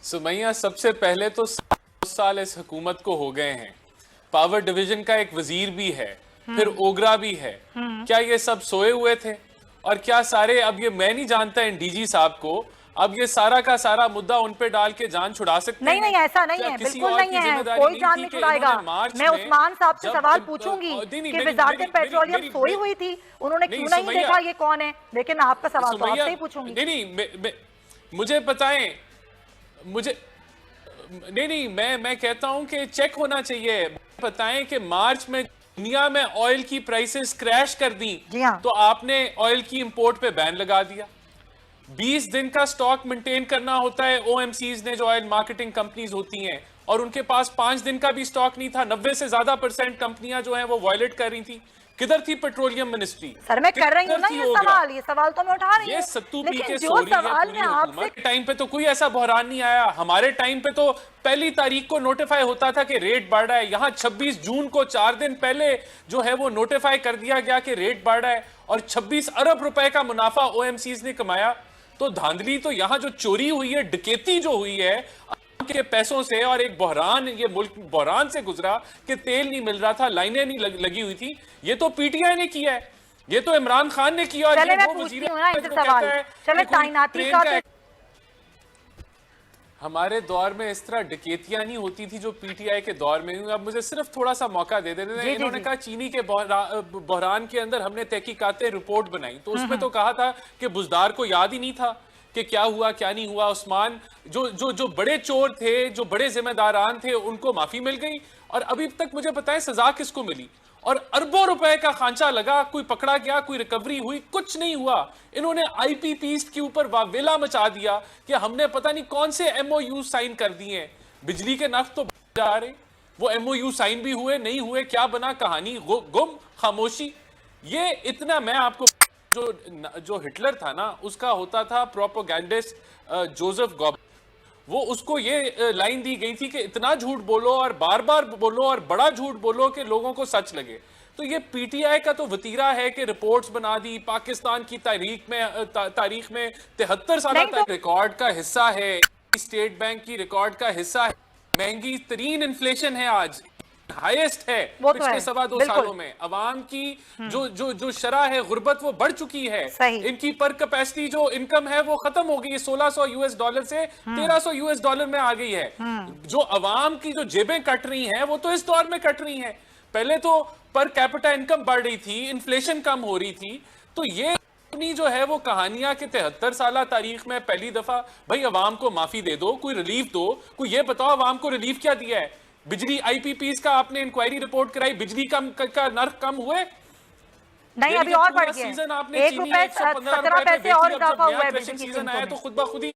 सुमैया, सबसे पहले तो 7 साल इस हुकूमत को हो गए हैं। पावर डिवीजन का एक वजीर भी है, फिर ओगरा भी है। क्या ये सब सोए हुए थे? और क्या सारे, अब ये मैं नहीं जानता इन डीजी साहब को, अब ये सारा का सारा मुद्दा उन पे डाल के जान छुड़ा सकते नहीं हैं? नहीं, ऐसा नहीं है, बिल्कुल नहीं है, कोई जान नहीं छुड़ाएगा। मैं उस्मान साहब से सवाल पूछूंगी कि वजारत पेट्रोलियम सोई हुई थी, उन्होंने क्यों नहीं देखा ये कौन है, लेकिन आपका सवाल तो आपसे ही पूछूंगी। नहीं, मुझे बताएं, मुझे नहीं, मैं कहता हूं कि चेक होना चाहिए। बताएं कि मार्च में दुनिया में ऑयल की प्राइसेस क्रैश कर दी, तो आपने ऑयल की इंपोर्ट पे बैन लगा दिया। 20 दिन का स्टॉक मेंटेन करना होता है ओएमसीज ने, जो ऑयल मार्केटिंग कंपनीज होती हैं, और उनके पास 5 दिन का भी स्टॉक नहीं था। 90 से ज्यादा % कंपनियां जो हैं वो वायलेट कर रही थी। किधर थी पेट्रोलियम मिनिस्ट्री? सर मैं कर रही हूं ना ये सवाल तो मैं उठा रही हूं। ये सत्तू पी के सो रही है पूरी हुकूमत। टाइम पे तो कोई ऐसा बहरान नहीं आया। हमारे टाइम पे तो पहली तारीख को नोटिफाई होता था कि रेट बढ़ रहा है। यहाँ 26 जून को 4 दिन पहले जो है वो नोटिफाई कर दिया गया कि रेट बढ़ रहा है, और 26 अरब रुपए का मुनाफा ओएमसीज ने कमाया। तो धांधली तो यहाँ जो चोरी हुई है, डकैती जो हुई है के पैसों से, और एक बहरान, ये मुल्क बहरान से गुजरा कि तेल नहीं मिल रहा था, लाइनें नहीं लगी हुई थी, ये तो पीटीआई ने किया है, ये तो इमरान खान ने किया। चले मैं पूछती हूं ना इनसे सवाल, चले तैनाती का हमारे दौर में इस तरह डकैतियां नहीं होती थी जो पीटीआई के दौर में हुई। अब मुझे सिर्फ थोड़ा सा मौका दे देते हैं। इन्होंने कहा चीनी के बहरान के अंदर हमने तहकीकातें रिपोर्ट बनाई, तो उसमें तो कहा था कि बुजदार को याद ही नहीं था कि क्या हुआ क्या नहीं हुआ। उस्मान जो बड़े चोर थे, जो बड़े जिम्मेदारान थे, उनको माफी मिल गई, और अभी तक मुझे बताएं सजा किसको मिली? और अरबों रुपए का खांचा लगा, कोई पकड़ा गया, कोई रिकवरी हुई? कुछ नहीं हुआ। इन्होंने आईपीपीस के ऊपर वावेला मचा दिया कि हमने पता नहीं कौन से एमओयू साइन कर दिए हैं। बिजली के नर्ख तो जा रहे, वो एमओयू साइन भी हुए नहीं हुए, क्या बना? कहानी गुम, खामोशी। ये इतना, मैं आपको, जो हिटलर था ना, उसका होता था प्रोपेगेंडिस्ट जोसेफ गॉब, वो उसको ये लाइन दी गई थी कि इतना झूठ बोलो और बार बार बोलो और बड़ा झूठ बोलो कि लोगों को सच लगे। तो ये पीटीआई का तो वतीरा है कि रिपोर्ट्स बना दी, पाकिस्तान की तारीख में 73 साल तक रिकॉर्ड का हिस्सा है, स्टेट बैंक की रिकॉर्ड का हिस्सा है, महंगी तरीन इन्फ्लेशन है आज, हाईएस्ट है पिछले 2.25 सालों में। अवाम की जो शरह है गुर्बत वो बढ़ चुकी है। इनकी पर कैपेसिटी जो इनकम है वो खत्म हो गई है, $1600 से $1300 में आ गई है। जो अवाम की जो जेबें कट रही हैं वो तो इस दौर में कट रही हैं। पहले तो पर कैपिटा इनकम बढ़ रही थी, इन्फ्लेशन कम हो रही थी। तो ये अपनी जो है वो कहानियां के 73 साल तारीख में पहली दफा, भाई अवाम को माफी दे दो, कोई रिलीफ दो, कोई ये बताओ अवाम को रिलीफ क्या दिया है? बिजली आईपीपीस का आपने इंक्वायरी रिपोर्ट कराई, बिजली का नर्ख कम हुए? नहीं, अभी और बढ़ गया। ₹1 17 पैसे और इजाफा हुआ है बिजली की। सीजन आया तो खुद ब खुद ही